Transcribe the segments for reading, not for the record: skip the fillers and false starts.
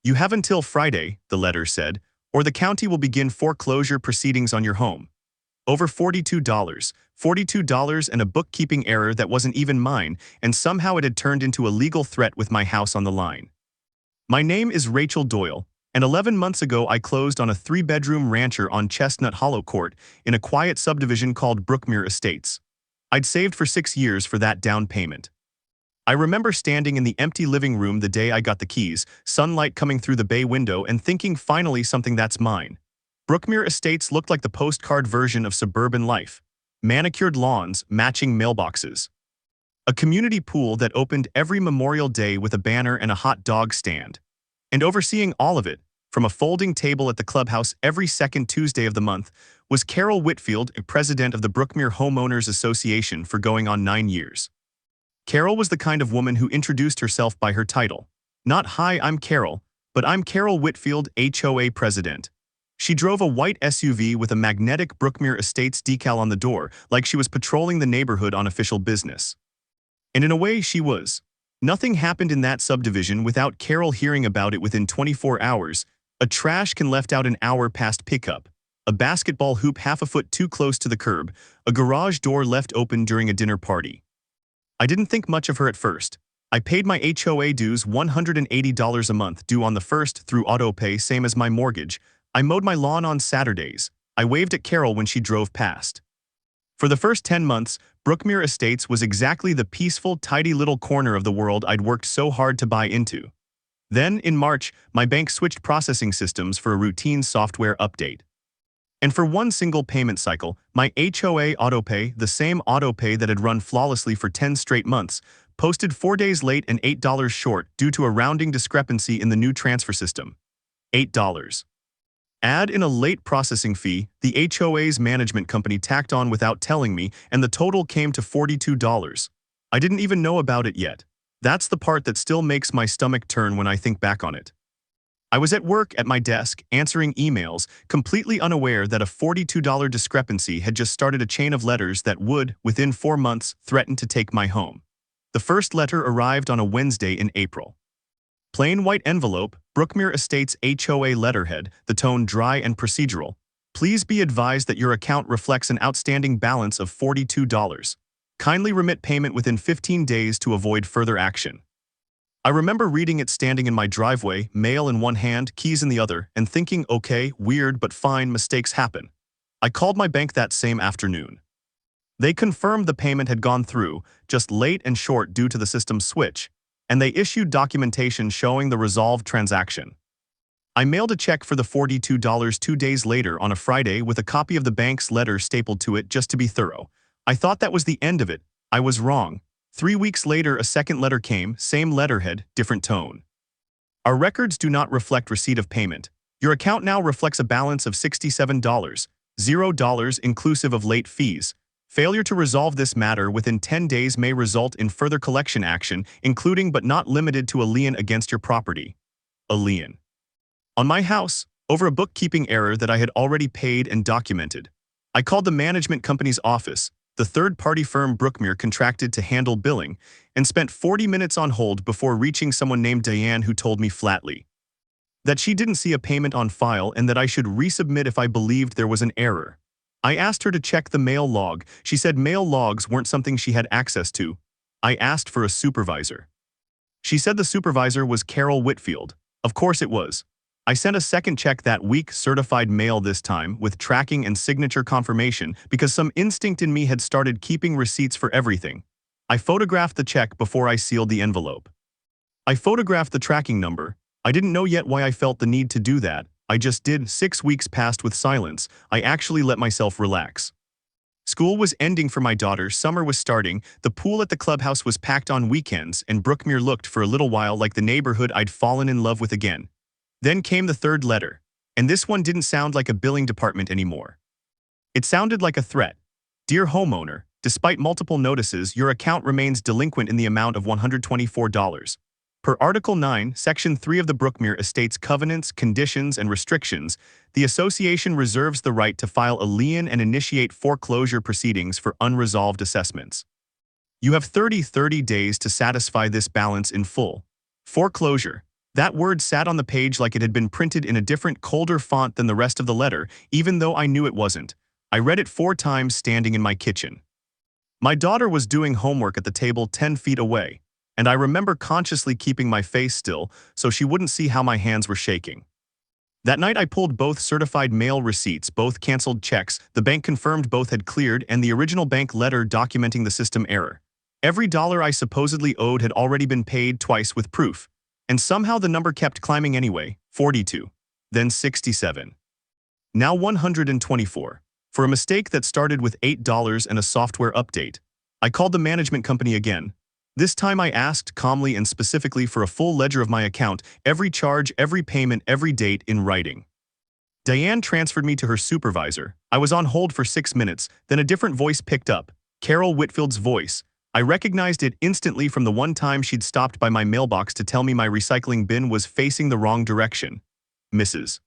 You have until Friday, the letter said, or the county will begin foreclosure proceedings on your home. Over $42 and a bookkeeping error that wasn't even mine, and somehow it had turned into a legal threat with my house on the line. My name is Rachel Doyle, and 11 months ago I closed on a 3-bedroom rancher on Chestnut Hollow Court in a quiet subdivision called Brookmere Estates. I'd saved for 6 years for that down payment. I remember standing in the empty living room the day I got the keys, sunlight coming through the bay window, and thinking, finally something that's mine. Brookmere Estates looked like the postcard version of suburban life. Manicured lawns, matching mailboxes. A community pool that opened every Memorial Day with a banner and a hot dog stand. And overseeing all of it, from a folding table at the clubhouse every second Tuesday of the month, was Carol Whitfield, president of the Brookmere Homeowners Association for going on 9 years. Carol was the kind of woman who introduced herself by her title. Not, "Hi, I'm Carol," but "I'm Carol Whitfield, HOA president." She drove a white SUV with a magnetic Brookmere Estates decal on the door, like she was patrolling the neighborhood on official business. And in a way, she was. Nothing happened in that subdivision without Carol hearing about it within 24 hours. A trash can left out an hour past pickup. A basketball hoop half a foot too close to the curb. A garage door left open during a dinner party. I didn't think much of her at first. I paid my HOA dues $180 a month due on the 1st through autopay, same as my mortgage. I mowed my lawn on Saturdays. I waved at Carol when she drove past. For the first 10 months, Brookmere Estates was exactly the peaceful, tidy little corner of the world I'd worked so hard to buy into. Then, in March, my bank switched processing systems for a routine software update. And for one single payment cycle, my HOA autopay, the same autopay that had run flawlessly for 10 straight months, posted 4 days late and $8 short due to a rounding discrepancy in the new transfer system. $8. Add in a late processing fee, the HOA's management company tacked on without telling me, and the total came to $42. I didn't even know about it yet. That's the part that still makes my stomach turn when I think back on it. I was at work at my desk, answering emails, completely unaware that a $42 discrepancy had just started a chain of letters that would, within 4 months, threaten to take my home. The first letter arrived on a Wednesday in April. Plain white envelope, Brookmere Estates HOA letterhead, the tone dry and procedural. Please be advised that your account reflects an outstanding balance of $42. Kindly remit payment within 15 days to avoid further action. I remember reading it standing in my driveway, mail in one hand, keys in the other, and thinking, okay, weird but fine, mistakes happen. I called my bank that same afternoon. They confirmed the payment had gone through, just late and short due to the system switch, and they issued documentation showing the resolved transaction. I mailed a check for the $42 2 days later on a Friday with a copy of the bank's letter stapled to it just to be thorough. I thought that was the end of it. I was wrong. 3 weeks later, a second letter came, same letterhead, different tone. Our records do not reflect receipt of payment. Your account now reflects a balance of $67, $0 inclusive of late fees. Failure to resolve this matter within 10 days may result in further collection action, including but not limited to a lien against your property. A lien on my house, over a bookkeeping error that I had already paid and documented. I called the management company's office, the third-party firm Brookmere contracted to handle billing, and spent 40 minutes on hold before reaching someone named Diane, who told me flatly that she didn't see a payment on file and that I should resubmit if I believed there was an error. I asked her to check the mail log. She said mail logs weren't something she had access to. I asked for a supervisor. She said the supervisor was Carol Whitfield. Of course it was. I sent a second check that week, certified mail this time, with tracking and signature confirmation, because some instinct in me had started keeping receipts for everything. I photographed the check before I sealed the envelope. I photographed the tracking number. I didn't know yet why I felt the need to do that. I just did. 6 weeks passed with silence. I actually let myself relax. School was ending for my daughter, summer was starting, the pool at the clubhouse was packed on weekends, and Brookmere looked for a little while like the neighborhood I'd fallen in love with again. Then came the third letter, and this one didn't sound like a billing department anymore. It sounded like a threat. Dear homeowner, despite multiple notices, your account remains delinquent in the amount of $124. Per Article 9, Section 3 of the Brookmere Estates Covenants, Conditions, and Restrictions, the association reserves the right to file a lien and initiate foreclosure proceedings for unresolved assessments. You have 30 days to satisfy this balance in full. Foreclosure. That word sat on the page like it had been printed in a different, colder font than the rest of the letter, even though I knew it wasn't. I read it 4 times standing in my kitchen. My daughter was doing homework at the table 10 feet away, and I remember consciously keeping my face still so she wouldn't see how my hands were shaking. That night I pulled both certified mail receipts, both canceled checks, the bank confirmed both had cleared, and the original bank letter documenting the system error. Every dollar I supposedly owed had already been paid twice with proof. And somehow the number kept climbing anyway, 42. Then 67. Now 124. For a mistake that started with $8 and a software update. I called the management company again. This time I asked calmly and specifically for a full ledger of my account, every charge, every payment, every date in writing. Diane transferred me to her supervisor. I was on hold for 6 minutes, then a different voice picked up. Carol Whitfield's voice. I recognized it instantly from the one time she'd stopped by my mailbox to tell me my recycling bin was facing the wrong direction. Mrs.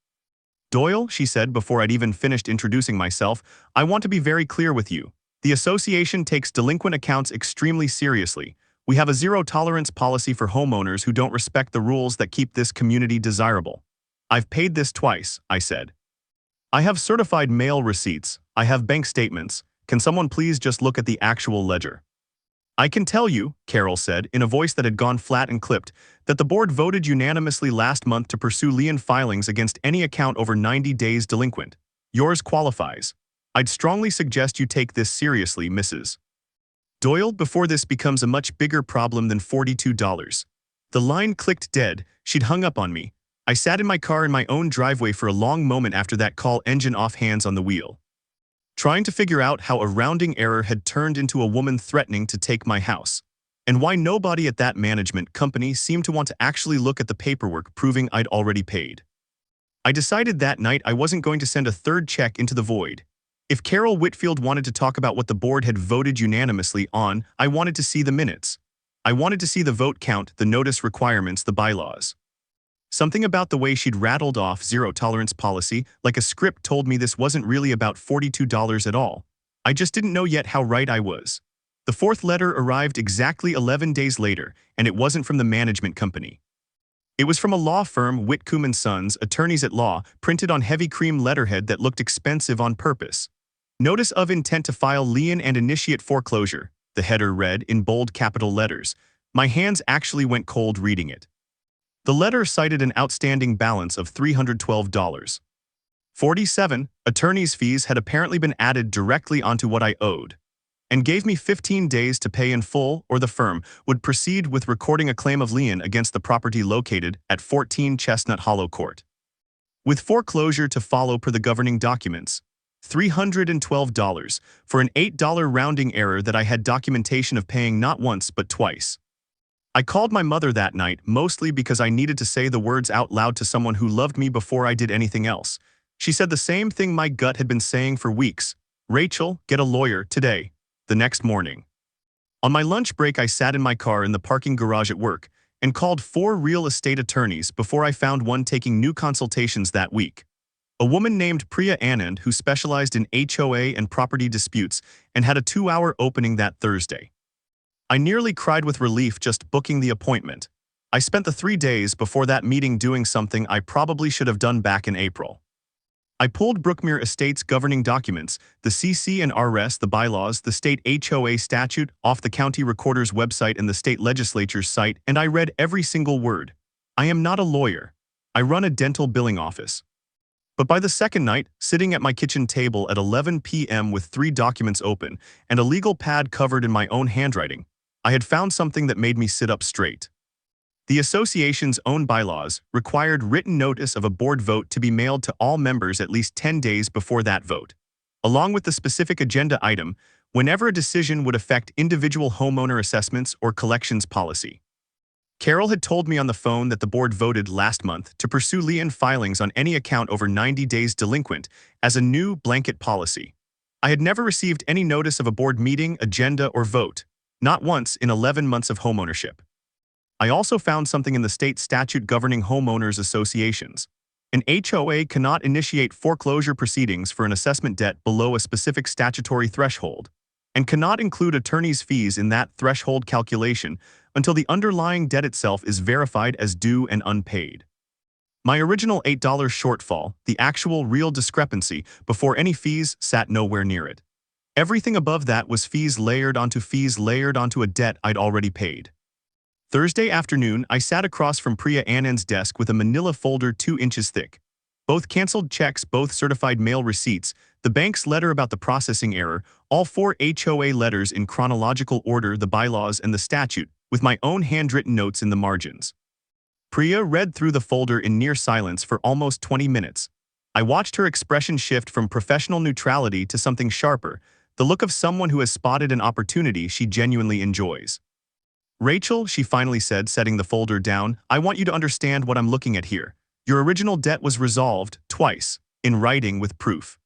Doyle, she said before I'd even finished introducing myself, I want to be very clear with you. The association takes delinquent accounts extremely seriously. We have a zero-tolerance policy for homeowners who don't respect the rules that keep this community desirable. I've paid this twice, I said. I have certified mail receipts. I have bank statements. Can someone please just look at the actual ledger? I can tell you, Carol said, in a voice that had gone flat and clipped, that the board voted unanimously last month to pursue lien filings against any account over 90 days delinquent. Yours qualifies. I'd strongly suggest you take this seriously, Mrs. Doyle, before this becomes a much bigger problem than $42. The line clicked dead. She'd hung up on me. I sat in my car in my own driveway for a long moment after that call, engine off, hands on the wheel, trying to figure out how a rounding error had turned into a woman threatening to take my house, and why nobody at that management company seemed to want to actually look at the paperwork proving I'd already paid. I decided that night I wasn't going to send a third check into the void. If Carol Whitfield wanted to talk about what the board had voted unanimously on, I wanted to see the minutes. I wanted to see the vote count, the notice requirements, the bylaws. Something about the way she'd rattled off zero-tolerance policy like a script told me this wasn't really about $42 at all. I just didn't know yet how right I was. The fourth letter arrived exactly 11 days later, and it wasn't from the management company. It was from a law firm, Whitcomb & Sons, attorneys at law, printed on heavy cream letterhead that looked expensive on purpose. Notice of intent to file lien and initiate foreclosure, the header read in bold capital letters. My hands actually went cold reading it. The letter cited an outstanding balance of $312. 47 attorney's fees had apparently been added directly onto what I owed, and gave me 15 days to pay in full, or the firm would proceed with recording a claim of lien against the property located at 14 Chestnut Hollow Court, with foreclosure to follow per the governing documents. $312 for an $8 rounding error that I had documentation of paying not once but twice. I called my mother that night, mostly because I needed to say the words out loud to someone who loved me before I did anything else. She said the same thing my gut had been saying for weeks. Rachel, get a lawyer today. The next morning, on my lunch break, I sat in my car in the parking garage at work and called 4 real estate attorneys before I found one taking new consultations that week. A woman named Priya Anand who specialized in HOA and property disputes and had a 2-hour opening that Thursday. I nearly cried with relief just booking the appointment. I spent the 3 days before that meeting doing something I probably should have done back in April. I pulled Brookmere Estates governing documents, the CC and RS, the bylaws, the state HOA statute, off the county recorder's website and the state legislature's site, and I read every single word. I am not a lawyer. I run a dental billing office. But by the second night, sitting at my kitchen table at 11 p.m. with 3 documents open and a legal pad covered in my own handwriting, I had found something that made me sit up straight. The association's own bylaws required written notice of a board vote to be mailed to all members at least 10 days before that vote, along with the specific agenda item whenever a decision would affect individual homeowner assessments or collections policy. Carol had told me on the phone that the board voted last month to pursue lien filings on any account over 90 days delinquent as a new blanket policy. I had never received any notice of a board meeting, agenda, or vote, not once in 11 months of homeownership. I also found something in the state statute governing homeowners associations. An HOA cannot initiate foreclosure proceedings for an assessment debt below a specific statutory threshold. and cannot include attorney's fees in that threshold calculation until the underlying debt itself is verified as due and unpaid. My original $8 shortfall, the actual real discrepancy before any fees, sat nowhere near it. Everything above that was fees layered onto a debt I'd already paid. Thursday afternoon, I sat across from Priya Anand's desk with a manila folder 2 inches thick. Both canceled checks, both certified mail receipts, the bank's letter about the processing error, all 4 HOA letters in chronological order, the bylaws and the statute, with my own handwritten notes in the margins. Priya read through the folder in near silence for almost 20 minutes. I watched her expression shift from professional neutrality to something sharper, the look of someone who has spotted an opportunity she genuinely enjoys. "Rachel," she finally said, setting the folder down, "I want you to understand what I'm looking at here. Your original debt was resolved, twice, in writing with proof.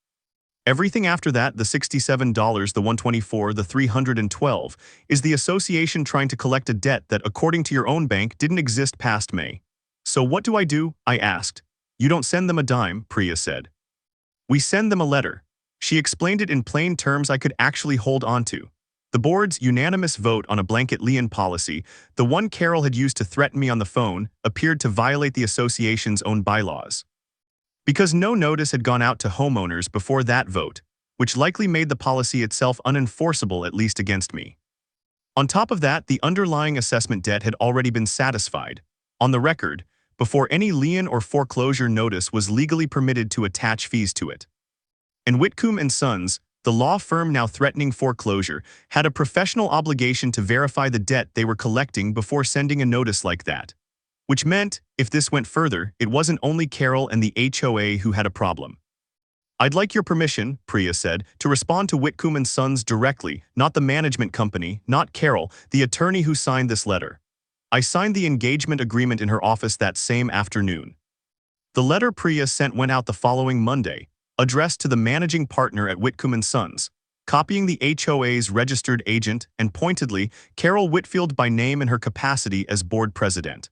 Everything after that, the $67, the $124, the $312, is the association trying to collect a debt that, according to your own bank, didn't exist past May. So what do?" I asked. "You don't send them a dime," Priya said. "We send them a letter." She explained it in plain terms I could actually hold on to. The board's unanimous vote on a blanket lien policy, the one Carol had used to threaten me on the phone, appeared to violate the association's own bylaws. Because no notice had gone out to homeowners before that vote, which likely made the policy itself unenforceable, at least against me. On top of that, the underlying assessment debt had already been satisfied, on the record, before any lien or foreclosure notice was legally permitted to attach fees to it. And Whitcomb and Sons, the law firm now threatening foreclosure, had a professional obligation to verify the debt they were collecting before sending a notice like that. Which meant, if this went further, it wasn't only Carol and the HOA who had a problem. "I'd like your permission," Priya said, "to respond to Whitcomb and Sons directly, not the management company, not Carol, the attorney who signed this letter." I signed the engagement agreement in her office that same afternoon. The letter Priya sent went out the following Monday, addressed to the managing partner at Whitcomb and Sons, copying the HOA's registered agent and pointedly Carol Whitfield by name in her capacity as board president.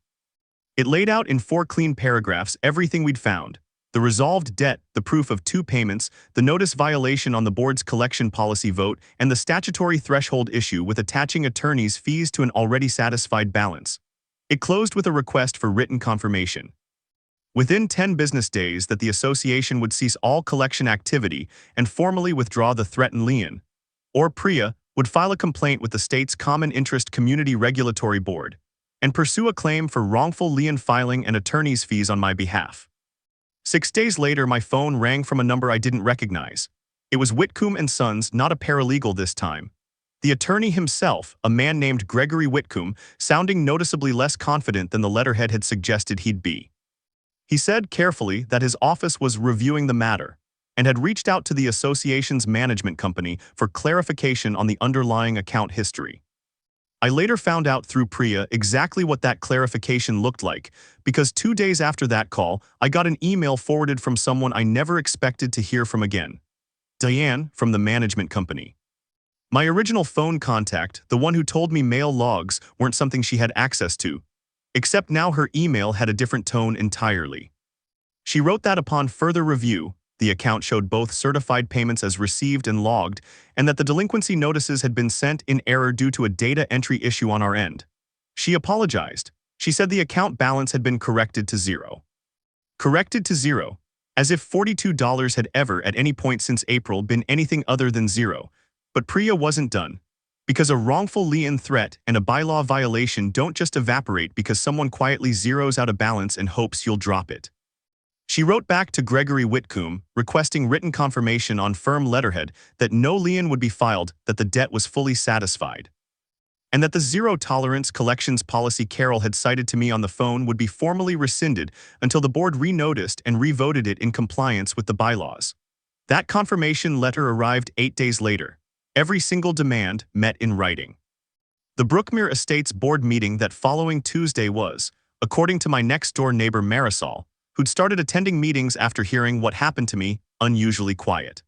It laid out in 4 clean paragraphs everything we'd found: the resolved debt, the proof of 2 payments, the notice violation on the board's collection policy vote, and the statutory threshold issue with attaching attorney's fees to an already satisfied balance. It closed with a request for written confirmation within 10 business days that the association would cease all collection activity and formally withdraw the threatened lien, or Priya would file a complaint with the state's Common Interest Community Regulatory Board and pursue a claim for wrongful lien filing and attorney's fees on my behalf. 6 days later, my phone rang from a number I didn't recognize. It was Whitcomb and Sons, not a paralegal this time. The attorney himself, a man named Gregory Whitcomb, sounding noticeably less confident than the letterhead had suggested he'd be. He said carefully that his office was reviewing the matter and had reached out to the association's management company for clarification on the underlying account history. I later found out through Priya exactly what that clarification looked like, because 2 days after that call, I got an email forwarded from someone I never expected to hear from again. Diane, from the management company. My original phone contact, the one who told me mail logs weren't something she had access to, except now her email had a different tone entirely. She wrote that upon further review, the account showed both certified payments as received and logged, and that the delinquency notices had been sent in error due to a data entry issue on our end. She apologized. She said the account balance had been corrected to zero. Corrected to zero, as if $42 had ever at any point since April been anything other than zero. But Priya wasn't done. Because a wrongful lien threat and a bylaw violation don't just evaporate because someone quietly zeroes out a balance and hopes you'll drop it. She wrote back to Gregory Whitcomb, requesting written confirmation on firm letterhead that no lien would be filed, that the debt was fully satisfied, and that the zero-tolerance collections policy Carol had cited to me on the phone would be formally rescinded until the board re-noticed and re-voted it in compliance with the bylaws. That confirmation letter arrived 8 days later. Every single demand met in writing. The Brookmere Estates board meeting that following Tuesday was, according to my next-door neighbor Marisol, who'd started attending meetings after hearing what happened to me, unusually quiet.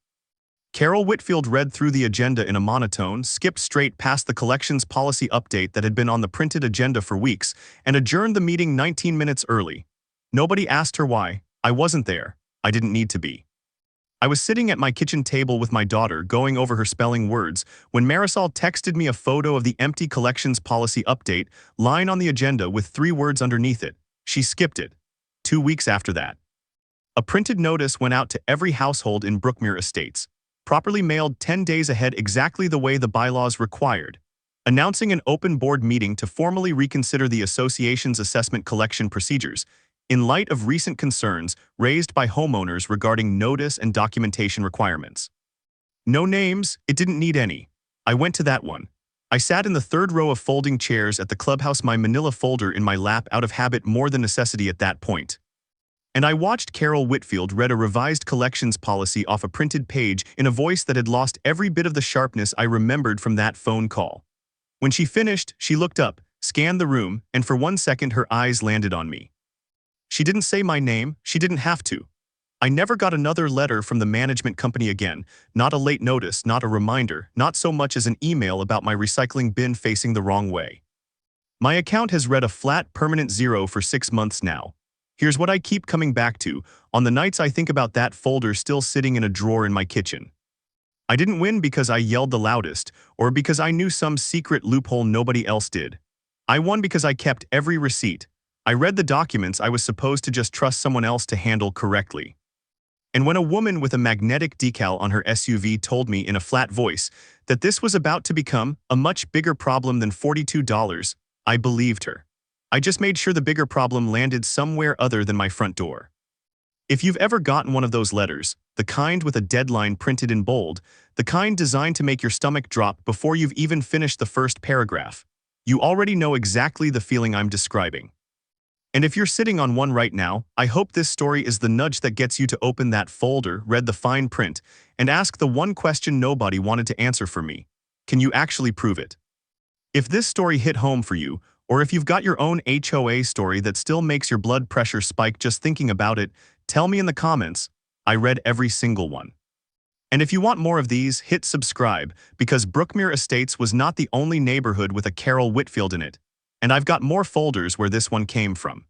Carol Whitfield read through the agenda in a monotone, skipped straight past the collections policy update that had been on the printed agenda for weeks, and adjourned the meeting 19 minutes early. Nobody asked her why. I wasn't there. I didn't need to be. I was sitting at my kitchen table with my daughter going over her spelling words when Marisol texted me a photo of the empty collections policy update line on the agenda with 3 words underneath it. She skipped it. 2 weeks after that. A printed notice went out to every household in Brookmere Estates, properly mailed 10 days ahead exactly the way the bylaws required, announcing an open board meeting to formally reconsider the association's assessment collection procedures in light of recent concerns raised by homeowners regarding notice and documentation requirements. No names, it didn't need any. I went to that one. I sat in the 3rd row of folding chairs at the clubhouse, my manila folder in my lap out of habit more than necessity at that point. And I watched Carol Whitfield read a revised collections policy off a printed page in a voice that had lost every bit of the sharpness I remembered from that phone call. When she finished, she looked up, scanned the room, and for 1 second her eyes landed on me. She didn't say my name, she didn't have to. I never got another letter from the management company again, not a late notice, not a reminder, not so much as an email about my recycling bin facing the wrong way. My account has read a flat permanent 0 for 6 months now. Here's what I keep coming back to, on the nights I think about that folder still sitting in a drawer in my kitchen. I didn't win because I yelled the loudest, or because I knew some secret loophole nobody else did. I won because I kept every receipt. I read the documents I was supposed to just trust someone else to handle correctly. And when a woman with a magnetic decal on her SUV told me in a flat voice that this was about to become a much bigger problem than $42, I believed her. I just made sure the bigger problem landed somewhere other than my front door. If you've ever gotten one of those letters, the kind with a deadline printed in bold, the kind designed to make your stomach drop before you've even finished the first paragraph, you already know exactly the feeling I'm describing. And if you're sitting on one right now, I hope this story is the nudge that gets you to open that folder, read the fine print, and ask the one question nobody wanted to answer for me. Can you actually prove it? If this story hit home for you, or if you've got your own HOA story that still makes your blood pressure spike just thinking about it, tell me in the comments. I read every single one. And if you want more of these, hit subscribe, because Brookmere Estates was not the only neighborhood with a Carol Whitfield in it. And I've got more folders where this one came from.